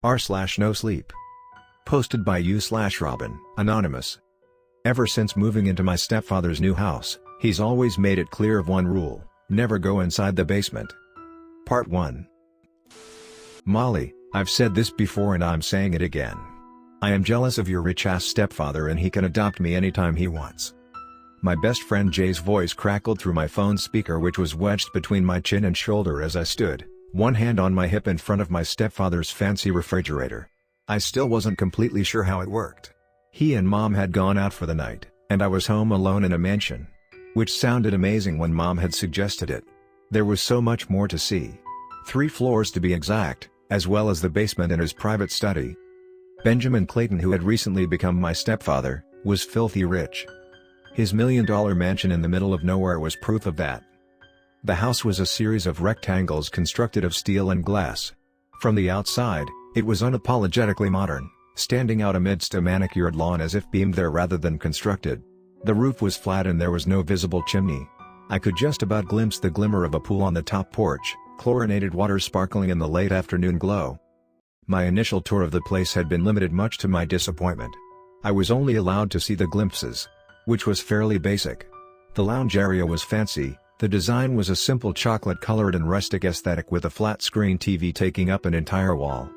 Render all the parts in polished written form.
r/Nosleep. Posted by u/RobinAnonymous. Ever since moving into my stepfather's new house, he's always made it clear of one rule: never go inside the basement. Part 1. Molly, I've said this before and I'm saying it again. I am jealous of your rich-ass stepfather and he can adopt me anytime he wants. My best friend Jay's voice crackled through my phone speaker, which was wedged between my chin and shoulder as I stood, one hand on my hip in front of my stepfather's fancy refrigerator. I still wasn't completely sure how it worked. He and Mom had gone out for the night, and I was home alone in a mansion. Which sounded amazing when Mom had suggested it. There was so much more to see. 3 floors to be exact, as well as the basement and his private study. Benjamin Clayton, who had recently become my stepfather, was filthy rich. His $1 million mansion in the middle of nowhere was proof of that. The house was a series of rectangles constructed of steel and glass. From the outside, it was unapologetically modern, standing out amidst a manicured lawn as if beamed there rather than constructed. The roof was flat and there was no visible chimney. I could just about glimpse the glimmer of a pool on the top porch, chlorinated water sparkling in the late afternoon glow. My initial tour of the place had been limited, much to my disappointment. I was only allowed to see the glimpses, which was fairly basic. The lounge area was fancy. The design was a simple chocolate-colored and rustic aesthetic with a flat-screen TV taking up an entire wall.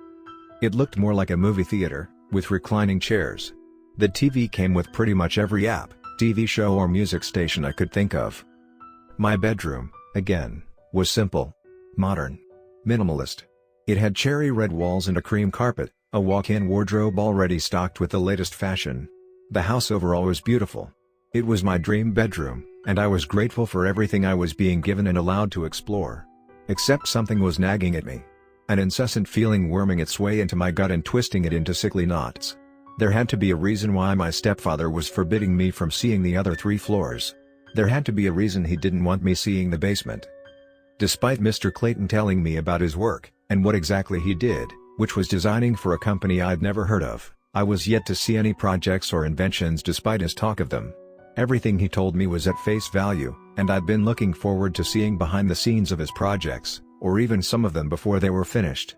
It looked more like a movie theater, with reclining chairs. The TV came with pretty much every app, TV show or music station I could think of. My bedroom, again, was simple, modern, minimalist. It had cherry red walls and a cream carpet, a walk-in wardrobe already stocked with the latest fashion. The house overall was beautiful. It was my dream bedroom, and I was grateful for everything I was being given and allowed to explore. Except something was nagging at me. An incessant feeling worming its way into my gut and twisting it into sickly knots. There had to be a reason why my stepfather was forbidding me from seeing the other 3 floors. There had to be a reason he didn't want me seeing the basement. Despite Mr. Clayton telling me about his work, and what exactly he did, which was designing for a company I'd never heard of, I was yet to see any projects or inventions despite his talk of them. Everything he told me was at face value, and I'd been looking forward to seeing behind the scenes of his projects, or even some of them before they were finished.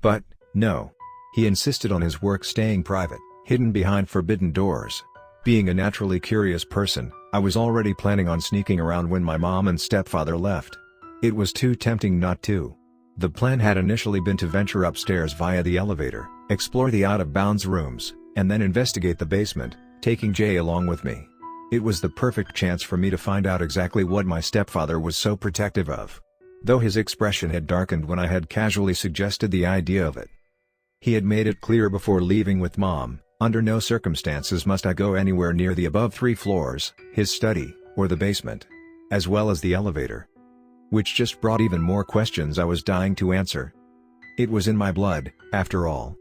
But, no. He insisted on his work staying private, hidden behind forbidden doors. Being a naturally curious person, I was already planning on sneaking around when my mom and stepfather left. It was too tempting not to. The plan had initially been to venture upstairs via the elevator, explore the out-of-bounds rooms, and then investigate the basement, taking Jay along with me. It was the perfect chance for me to find out exactly what my stepfather was so protective of. Though his expression had darkened when I had casually suggested the idea of it. He had made it clear before leaving with Mom, under no circumstances must I go anywhere near the above 3 floors, his study, or the basement. As well as the elevator. Which just brought even more questions I was dying to answer. It was in my blood, after all.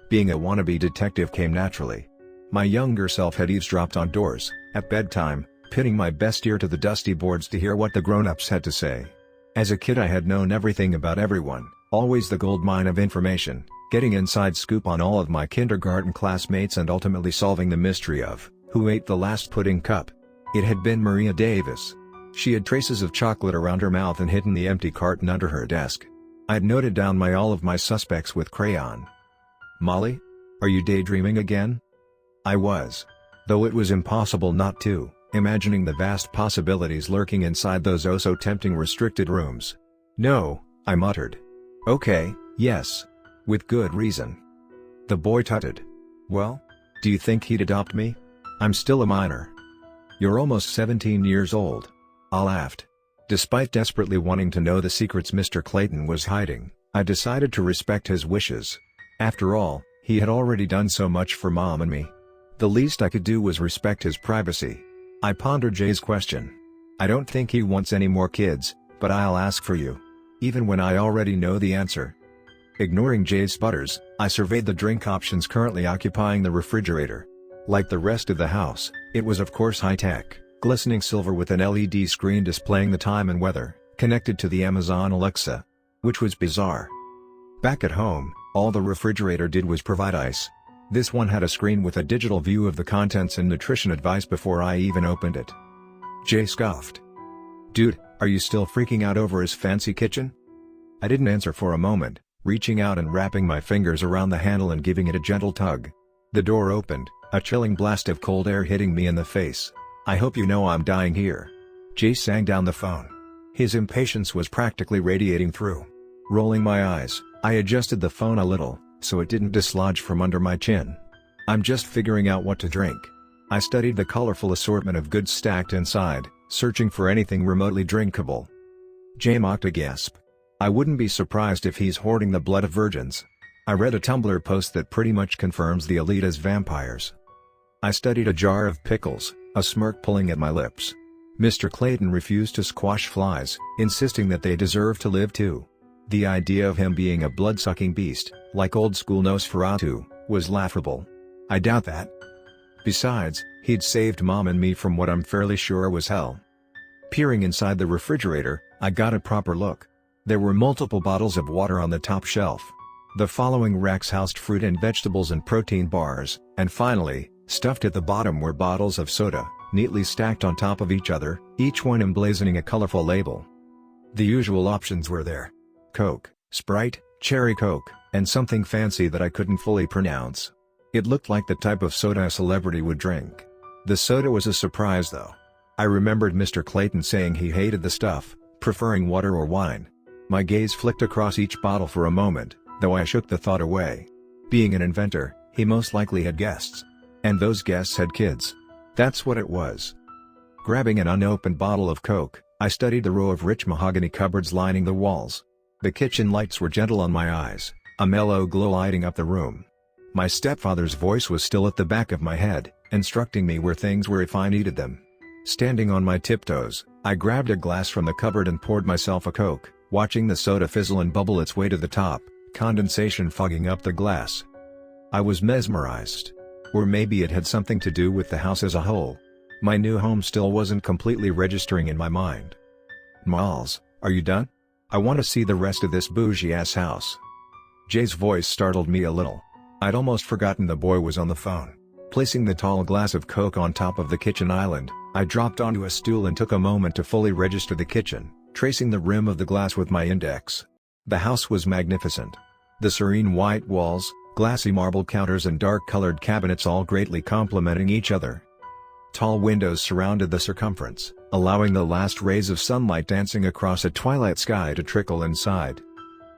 Being a wannabe detective came naturally. My younger self had eavesdropped on doors, at bedtime, pinning my best ear to the dusty boards to hear what the grown-ups had to say. As a kid I had known everything about everyone, always the goldmine of information, getting inside scoop on all of my kindergarten classmates and ultimately solving the mystery of, who ate the last pudding cup. It had been Maria Davis. She had traces of chocolate around her mouth and hidden the empty carton under her desk. I'd noted down all of my suspects with crayon. Molly? Are you daydreaming again? I was. Though it was impossible not to, imagining the vast possibilities lurking inside those oh-so-tempting restricted rooms. No, I muttered. Okay, yes. With good reason. The boy tutted. Well? Do you think he'd adopt me? I'm still a minor. You're almost 17 years old. I laughed. Despite desperately wanting to know the secrets Mr. Clayton was hiding, I decided to respect his wishes. After all, he had already done so much for Mom and me. The least I could do was respect his privacy. I pondered Jay's question. I don't think he wants any more kids, but I'll ask for you. Even when I already know the answer. Ignoring Jay's sputters, I surveyed the drink options currently occupying the refrigerator. Like the rest of the house, it was of course high-tech, glistening silver with an LED screen displaying the time and weather, connected to the Amazon Alexa. Which was bizarre. Back at home, all the refrigerator did was provide ice. This one had a screen with a digital view of the contents and nutrition advice before I even opened it. Jay scoffed. Dude, are you still freaking out over his fancy kitchen? I didn't answer for a moment, reaching out and wrapping my fingers around the handle and giving it a gentle tug. The door opened, a chilling blast of cold air hitting me in the face. "I hope you know I'm dying here." Jay sang down the phone. His impatience was practically radiating through. Rolling my eyes, I adjusted the phone a little, so it didn't dislodge from under my chin. "I'm just figuring out what to drink." I studied the colorful assortment of goods stacked inside, searching for anything remotely drinkable. Jay mocked a gasp. "I wouldn't be surprised if he's hoarding the blood of virgins." I read a Tumblr post that pretty much confirms the elite as vampires. I studied a jar of pickles, a smirk pulling at my lips. Mr. Clayton refused to squash flies, insisting that they deserve to live too. The idea of him being a blood-sucking beast, like old-school Nosferatu, was laughable. I doubt that. Besides, he'd saved Mom and me from what I'm fairly sure was hell. Peering inside the refrigerator, I got a proper look. There were multiple bottles of water on the top shelf. The following racks housed fruit and vegetables and protein bars, and finally, stuffed at the bottom were bottles of soda, neatly stacked on top of each other, each one emblazoning a colorful label. The usual options were there: Coke, Sprite, Cherry Coke, and something fancy that I couldn't fully pronounce. It looked like the type of soda a celebrity would drink. The soda was a surprise though. I remembered Mr. Clayton saying he hated the stuff, preferring water or wine. My gaze flicked across each bottle for a moment, though I shook the thought away. Being an inventor, he most likely had guests. And those guests had kids. That's what it was. Grabbing an unopened bottle of Coke, I studied the row of rich mahogany cupboards lining the walls. The kitchen lights were gentle on my eyes, a mellow glow lighting up the room. My stepfather's voice was still at the back of my head, instructing me where things were if I needed them. Standing on my tiptoes, I grabbed a glass from the cupboard and poured myself a Coke, watching the soda fizzle and bubble its way to the top, condensation fogging up the glass. I was mesmerized. Or maybe it had something to do with the house as a whole. My new home still wasn't completely registering in my mind. "Miles, are you done? I want to see the rest of this bougie-ass house." Jay's voice startled me a little. I'd almost forgotten the boy was on the phone. Placing the tall glass of Coke on top of the kitchen island, I dropped onto a stool and took a moment to fully register the kitchen, tracing the rim of the glass with my index. The house was magnificent. The serene white walls, glassy marble counters and dark-colored cabinets all greatly complementing each other. Tall windows surrounded the circumference, allowing the last rays of sunlight dancing across a twilight sky to trickle inside.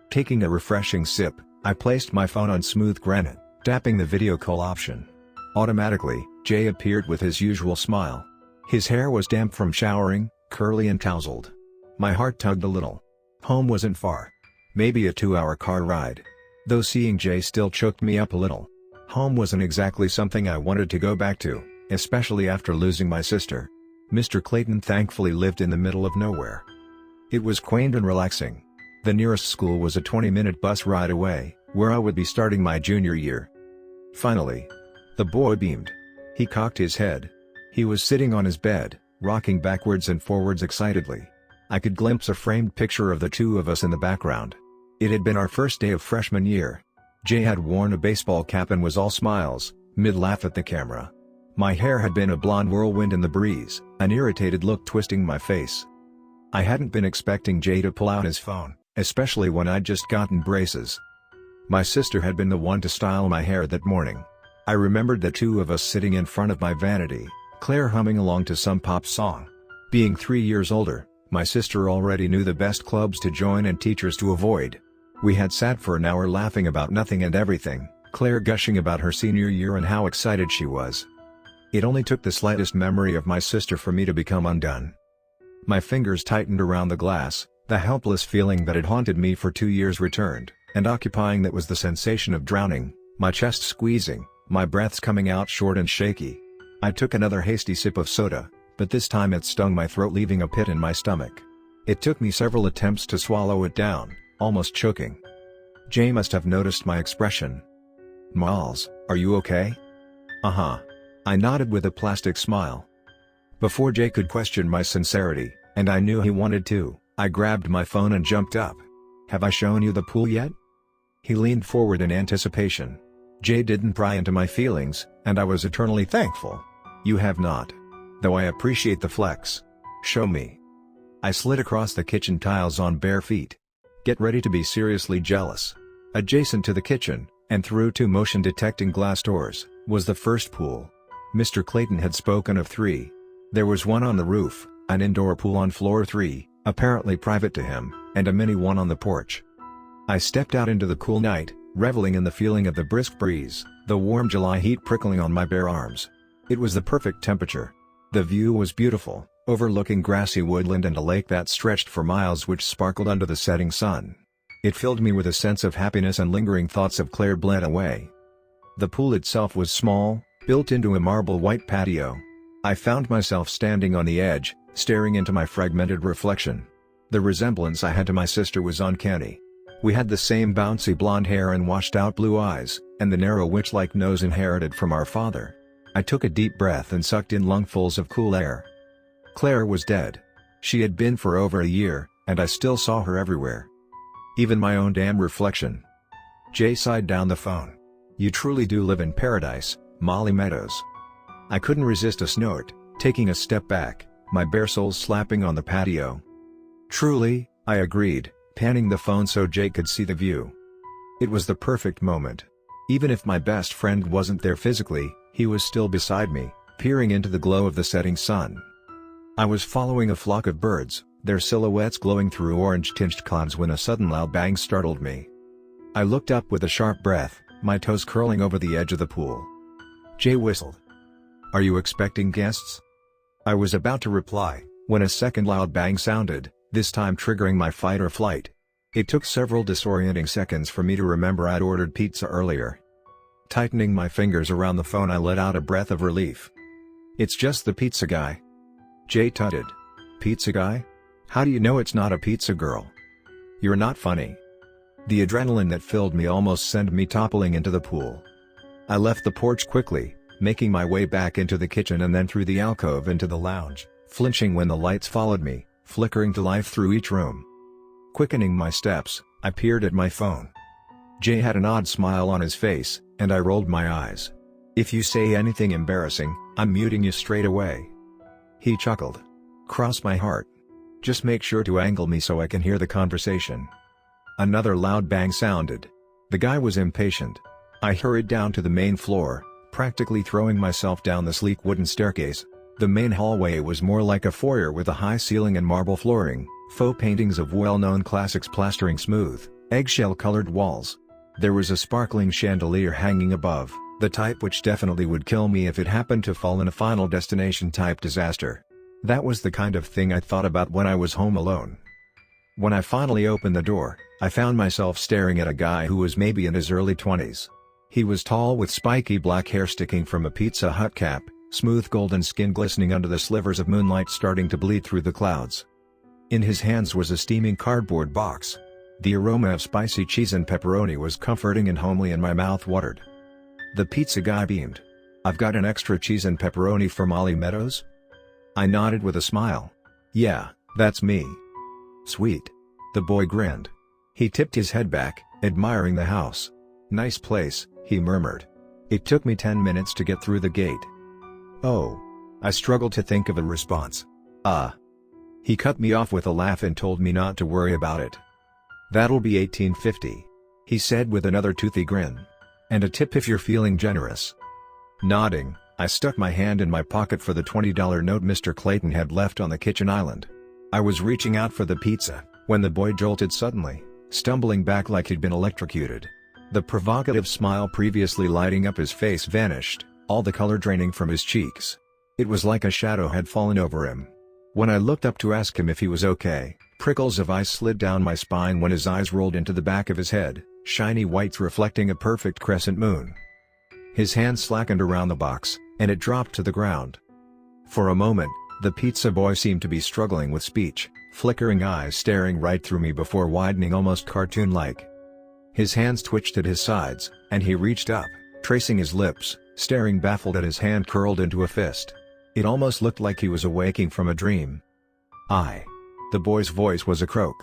Taking a refreshing sip, I placed my phone on smooth granite, tapping the video call option. Automatically, Jay appeared with his usual smile. His hair was damp from showering, curly and tousled. My heart tugged a little. Home wasn't far. Maybe a 2-hour car ride. Though seeing Jay still choked me up a little. Home wasn't exactly something I wanted to go back to, especially after losing my sister. Mr. Clayton thankfully lived in the middle of nowhere. It was quaint and relaxing. The nearest school was a 20-minute bus ride away, where I would be starting my junior year. Finally. The boy beamed. He cocked his head. He was sitting on his bed, rocking backwards and forwards excitedly. I could glimpse a framed picture of the two of us in the background. It had been our first day of freshman year. Jay had worn a baseball cap and was all smiles, mid-laugh at the camera. My hair had been a blonde whirlwind in the breeze, an irritated look twisting my face. I hadn't been expecting Jay to pull out his phone, especially when I'd just gotten braces. My sister had been the one to style my hair that morning. I remembered the two of us sitting in front of my vanity, Claire humming along to some pop song. Being 3 years older, my sister already knew the best clubs to join and teachers to avoid. We had sat for an hour laughing about nothing and everything, Claire gushing about her senior year and how excited she was. It only took the slightest memory of my sister for me to become undone. My fingers tightened around the glass, the helpless feeling that had haunted me for 2 years returned, and occupying that was the sensation of drowning, my chest squeezing, my breaths coming out short and shaky. I took another hasty sip of soda, but this time it stung my throat, leaving a pit in my stomach. It took me several attempts to swallow it down, almost choking. Jay must have noticed my expression. "Miles, are you okay?" "Uh-huh." I nodded with a plastic smile. Before Jay could question my sincerity, and I knew he wanted to, I grabbed my phone and jumped up. "Have I shown you the pool yet?" He leaned forward in anticipation. Jay didn't pry into my feelings, and I was eternally thankful. "You have not. Though I appreciate the flex. Show me." I slid across the kitchen tiles on bare feet. "Get ready to be seriously jealous." Adjacent to the kitchen, and through two motion-detecting glass doors, was the first pool. Mr. Clayton had spoken of 3. There was one on the roof, an indoor pool on floor 3, apparently private to him, and a mini one on the porch. I stepped out into the cool night, reveling in the feeling of the brisk breeze, the warm July heat prickling on my bare arms. It was the perfect temperature. The view was beautiful, overlooking grassy woodland and a lake that stretched for miles which sparkled under the setting sun. It filled me with a sense of happiness, and lingering thoughts of Claire bled away. The pool itself was small, built into a marble white patio. I found myself standing on the edge, staring into my fragmented reflection. The resemblance I had to my sister was uncanny. We had the same bouncy blonde hair and washed-out blue eyes, and the narrow witch-like nose inherited from our father. I took a deep breath and sucked in lungfuls of cool air. Claire was dead. She had been for over a year, and I still saw her everywhere. Even my own damn reflection. Jay sighed down the phone. "You truly do live in paradise, Molly Meadows." I couldn't resist a snort, taking a step back, my bare soles slapping on the patio. "Truly," I agreed, panning the phone so Jay could see the view. It was the perfect moment. Even if my best friend wasn't there physically, he was still beside me, peering into the glow of the setting sun. I was following a flock of birds, their silhouettes glowing through orange-tinged clouds, when a sudden loud bang startled me. I looked up with a sharp breath, my toes curling over the edge of the pool. Jay whistled. "Are you expecting guests?" I was about to reply, when a second loud bang sounded, this time triggering my fight or flight. It took several disorienting seconds for me to remember I'd ordered pizza earlier. Tightening my fingers around the phone, I let out a breath of relief. "It's just the pizza guy." Jay tutted. "Pizza guy? How do you know it's not a pizza girl?" "You're not funny." The adrenaline that filled me almost sent me toppling into the pool. I left the porch quickly, making my way back into the kitchen and then through the alcove into the lounge, flinching when the lights followed me, flickering to life through each room. Quickening my steps, I peered at my phone. Jay had an odd smile on his face, and I rolled my eyes. "If you say anything embarrassing, I'm muting you straight away." He chuckled. "Cross my heart. Just make sure to angle me so I can hear the conversation." Another loud bang sounded. The guy was impatient. I hurried down to the main floor, practically throwing myself down the sleek wooden staircase. The main hallway was more like a foyer with a high ceiling and marble flooring, faux paintings of well-known classics plastering smooth, eggshell-colored walls. There was a sparkling chandelier hanging above, the type which definitely would kill me if it happened to fall in a Final Destination-type disaster. That was the kind of thing I thought about when I was home alone. When I finally opened the door, I found myself staring at a guy who was maybe in his early 20s. He was tall with spiky black hair sticking from a Pizza Hut cap, smooth golden skin glistening under the slivers of moonlight starting to bleed through the clouds. In his hands was a steaming cardboard box. The aroma of spicy cheese and pepperoni was comforting and homely, and my mouth watered. The pizza guy beamed. "I've got an extra cheese and pepperoni for Molly Meadows?" I nodded with a smile. "Yeah, that's me." "Sweet." The boy grinned. He tipped his head back, admiring the house. "Nice place," he murmured. "It took me 10 minutes to get through the gate." "Oh." I struggled to think of a response. He cut me off with a laugh and told me not to worry about it. "That'll be $18.50, he said with another toothy grin. "And a tip if you're feeling generous." Nodding, I stuck my hand in my pocket for the $20 note Mr. Clayton had left on the kitchen island. I was reaching out for the pizza, when the boy jolted suddenly, stumbling back like he'd been electrocuted. The provocative smile previously lighting up his face vanished, all the color draining from his cheeks. It was like a shadow had fallen over him. When I looked up to ask him if he was okay, prickles of ice slid down my spine when his eyes rolled into the back of his head, shiny whites reflecting a perfect crescent moon. His hand slackened around the box, and it dropped to the ground. For a moment, the pizza boy seemed to be struggling with speech, flickering eyes staring right through me before widening almost cartoon-like. His hands twitched at his sides, and he reached up, tracing his lips, staring baffled at his hand curled into a fist. It almost looked like he was awaking from a dream. The boy's voice was a croak.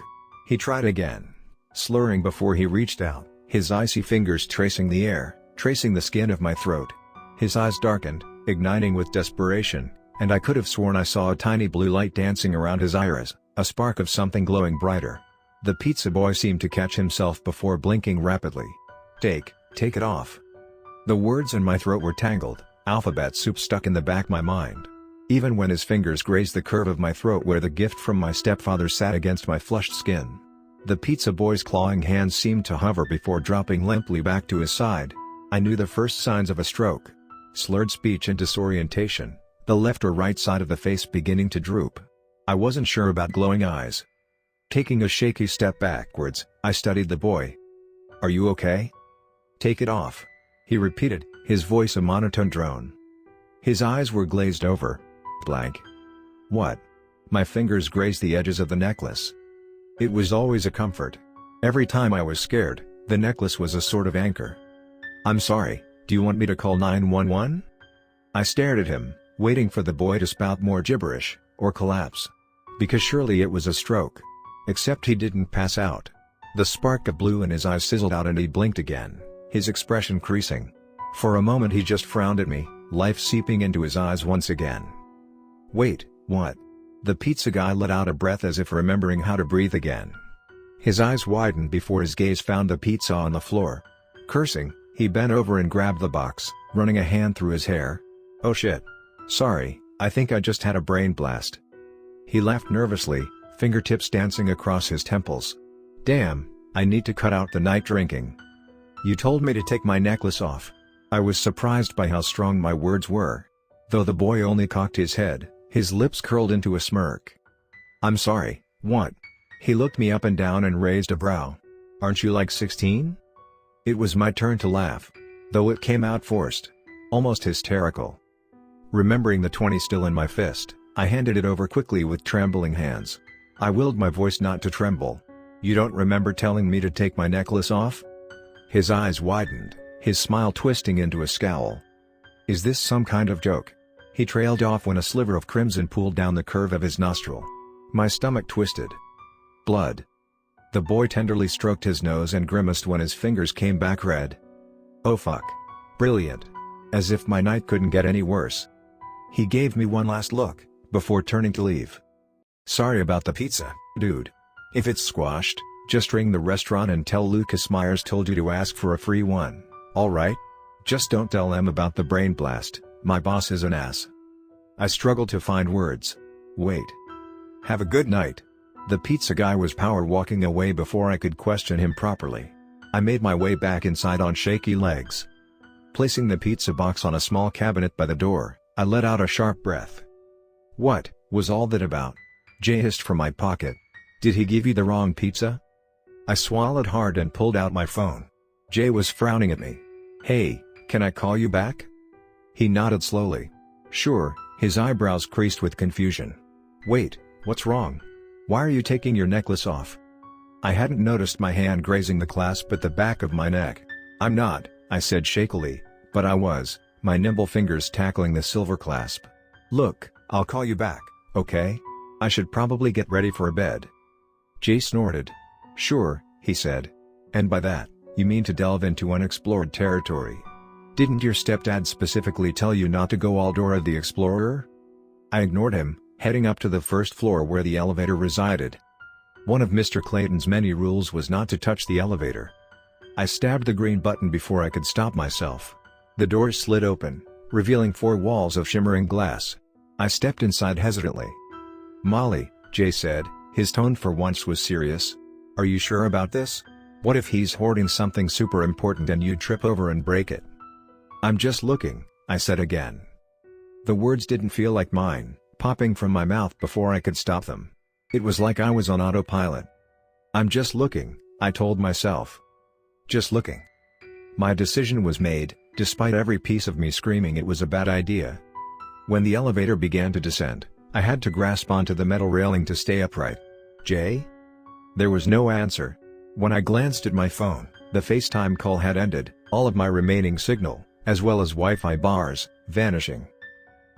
He tried again, slurring before he reached out, his icy fingers tracing the air, tracing the skin of my throat. His eyes darkened, igniting with desperation, and I could have sworn I saw a tiny blue light dancing around his iris, a spark of something glowing brighter. The pizza boy seemed to catch himself before blinking rapidly. Take it off." The words in my throat were tangled, alphabet soup stuck in the back of my mind. Even when his fingers grazed the curve of my throat where the gift from my stepfather sat against my flushed skin. The pizza boy's clawing hands seemed to hover before dropping limply back to his side. I knew the first signs of a stroke. Slurred speech and disorientation, the left or right side of the face beginning to droop. I wasn't sure about glowing eyes. Taking a shaky step backwards, I studied the boy. "Are you okay?" "Take it off," he repeated, his voice a monotone drone. His eyes were glazed over. Blank. "What?" My fingers grazed the edges of the necklace. It was always a comfort. Every time I was scared, the necklace was a sort of anchor. "I'm sorry, do you want me to call 911? I stared at him, waiting for the boy to spout more gibberish, or collapse. Because surely it was a stroke. Except he didn't pass out. The spark of blue in his eyes sizzled out and he blinked again, his expression creasing. For a moment he just frowned at me, life seeping into his eyes once again. "Wait, what?" The pizza guy let out a breath as if remembering how to breathe again. His eyes widened before his gaze found the pizza on the floor. Cursing, he bent over and grabbed the box, running a hand through his hair. "Oh shit. Sorry, I think I just had a brain blast." He laughed nervously, fingertips dancing across his temples. "Damn, I need to cut out the night drinking. You told me to take my necklace off." I was surprised by how strong my words were. Though the boy only cocked his head, his lips curled into a smirk. "I'm sorry, what?" He looked me up and down and raised a brow. "Aren't you like 16? It was my turn to laugh. Though it came out forced. Almost hysterical. Remembering the 20 still in my fist, I handed it over quickly with trembling hands. I willed my voice not to tremble. "You don't remember telling me to take my necklace off?" His eyes widened, his smile twisting into a scowl. "Is this some kind of joke?" He trailed off when a sliver of crimson pooled down the curve of his nostril. My stomach twisted. "Blood." The boy tenderly stroked his nose and grimaced when his fingers came back red. "Oh fuck. Brilliant. As if my night couldn't get any worse." He gave me one last look, before turning to leave. "Sorry about the pizza, dude. If it's squashed, just ring the restaurant and tell Lucas Myers told you to ask for a free one, alright? Just don't tell them about the brain blast, my boss is an ass." I struggled to find words. "Wait. Have a good night." The pizza guy was power walking away before I could question him properly. I made my way back inside on shaky legs. Placing the pizza box on a small cabinet by the door, I let out a sharp breath. "What was all that about?" Jay hissed from my pocket. "Did he give you the wrong pizza?" I swallowed hard and pulled out my phone. Jay was frowning at me. "Hey, can I call you back?" He nodded slowly. "Sure," his eyebrows creased with confusion. "Wait, what's wrong? Why are you taking your necklace off?" I hadn't noticed my hand grazing the clasp at the back of my neck. "I'm not," I said shakily, but I was, my nimble fingers tackling the silver clasp. "Look, I'll call you back, okay? I should probably get ready for bed." Jay snorted. "Sure," he said. "And by that, you mean to delve into unexplored territory? Didn't your stepdad specifically tell you not to go all Dora the Explorer?" I ignored him, heading up to the first floor where the elevator resided. One of Mr. Clayton's many rules was not to touch the elevator. I stabbed the green button before I could stop myself. The doors slid open, revealing 4 walls of shimmering glass. I stepped inside hesitantly. "Molly," Jay said, his tone for once was serious. "Are you sure about this? What if he's hoarding something super important and you trip over and break it?" "I'm just looking," I said again. The words didn't feel like mine, popping from my mouth before I could stop them. It was like I was on autopilot. "I'm just looking," I told myself. Just looking. My decision was made, despite every piece of me screaming it was a bad idea. When the elevator began to descend, I had to grasp onto the metal railing to stay upright. "Jay?" There was no answer. When I glanced at my phone, the FaceTime call had ended, all of my remaining signal, as well as Wi-Fi bars, vanishing.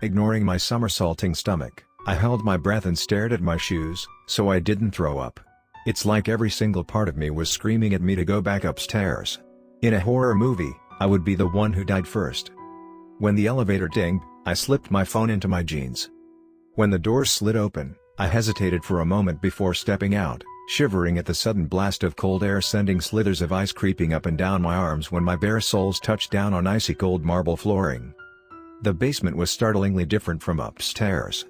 Ignoring my somersaulting stomach, I held my breath and stared at my shoes, so I didn't throw up. It's like every single part of me was screaming at me to go back upstairs. In a horror movie, I would be the one who died first. When the elevator dinged, I slipped my phone into my jeans. When the doors slid open, I hesitated for a moment before stepping out, shivering at the sudden blast of cold air sending slithers of ice creeping up and down my arms when my bare soles touched down on icy cold marble flooring. The basement was startlingly different from upstairs.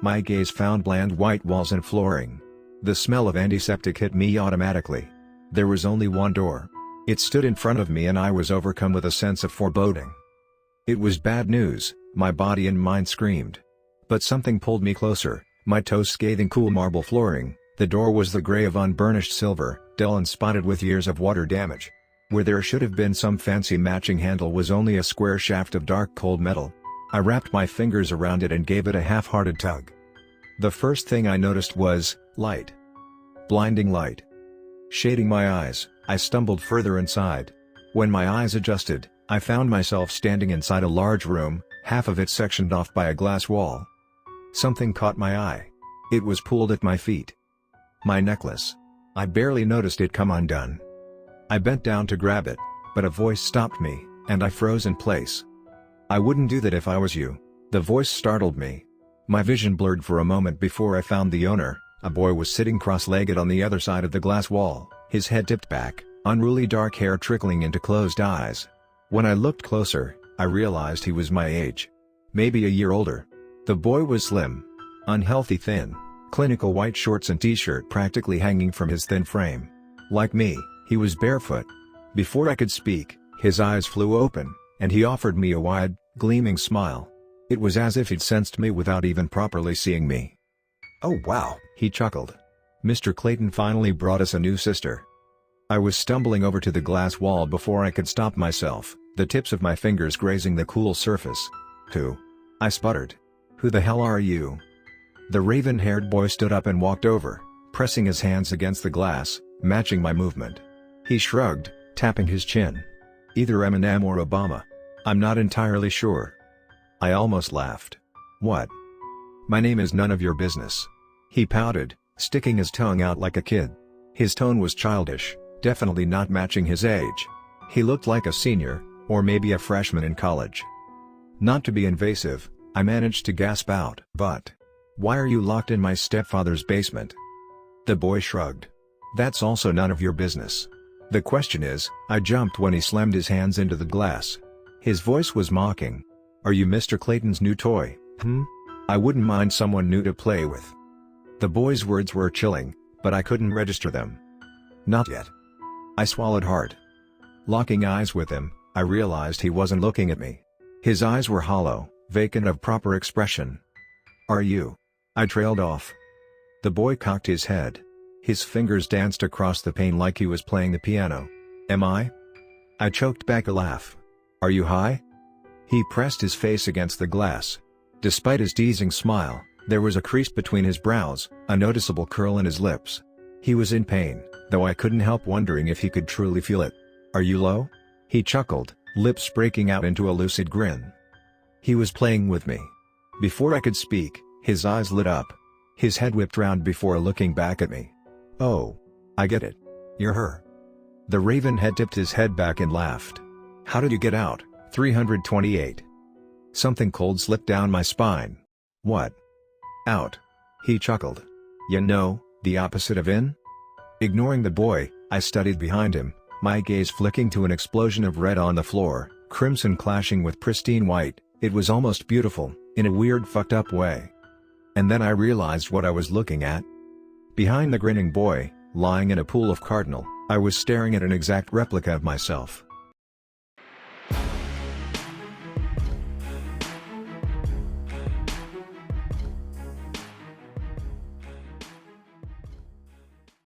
My gaze found bland white walls and flooring. The smell of antiseptic hit me automatically. There was only one door. It stood in front of me and I was overcome with a sense of foreboding. It was bad news, my body and mind screamed. But something pulled me closer, my toes scathing cool marble flooring. The door was the gray of unburnished silver, dull and spotted with years of water damage. Where there should have been some fancy matching handle was only a square shaft of dark cold metal. I wrapped my fingers around it and gave it a half-hearted tug. The first thing I noticed was light. Blinding light. Shading my eyes, I stumbled further inside. When my eyes adjusted, I found myself standing inside a large room, half of it sectioned off by a glass wall. Something caught my eye. It was pulled at my feet. My necklace. I barely noticed it come undone. I bent down to grab it, but a voice stopped me, and I froze in place. "I wouldn't do that if I was you." The voice startled me. My vision blurred for a moment before I found the owner. A boy was sitting cross-legged on the other side of the glass wall, his head tipped back, unruly dark hair trickling into closed eyes. When I looked closer, I realized he was my age. Maybe a year older. The boy was slim. Unhealthy thin. Clinical white shorts and t-shirt practically hanging from his thin frame. Like me, he was barefoot. Before I could speak, his eyes flew open, and he offered me a wide, gleaming smile. It was as if he'd sensed me without even properly seeing me. "Oh wow," he chuckled. "Mr. Clayton finally brought us a new sister." I was stumbling over to the glass wall before I could stop myself, the tips of my fingers grazing the cool surface. "Who?" I sputtered. "Who the hell are you?" The raven-haired boy stood up and walked over, pressing his hands against the glass, matching my movement. He shrugged, tapping his chin. "Either Eminem or Obama. I'm not entirely sure." I almost laughed. "What?" "My name is none of your business." He pouted, sticking his tongue out like a kid. His tone was childish, definitely not matching his age. He looked like a senior, or maybe a freshman in college. Not to be invasive, I managed to gasp out, "But why are you locked in my stepfather's basement?" The boy shrugged. "That's also none of your business. The question is," I jumped when he slammed his hands into the glass. His voice was mocking. "Are you Mr. Clayton's new toy, I wouldn't mind someone new to play with." The boy's words were chilling, but I couldn't register them. "Not yet." I swallowed hard. Locking eyes with him, I realized he wasn't looking at me. His eyes were hollow, vacant of proper expression. "Are you?" I trailed off. The boy cocked his head. His fingers danced across the pane like he was playing the piano. "Am I?" I choked back a laugh. "Are you high?" He pressed his face against the glass. Despite his teasing smile, there was a crease between his brows, a noticeable curl in his lips. He was in pain, though I couldn't help wondering if he could truly feel it. "Are you low?" He chuckled, lips breaking out into a lucid grin. He was playing with me. Before I could speak, his eyes lit up. His head whipped round before looking back at me. "Oh. I get it. You're her." The raven had tipped his head back and laughed. "How did you get out?" 328. Something cold slipped down my spine. "What?" "Out." He chuckled. "You know, the opposite of in?" Ignoring the boy, I studied behind him, my gaze flicking to an explosion of red on the floor, crimson clashing with pristine white. It was almost beautiful, in a weird fucked up way. And then I realized what I was looking at. Behind the grinning boy, lying in a pool of cardinal, I was staring at an exact replica of myself.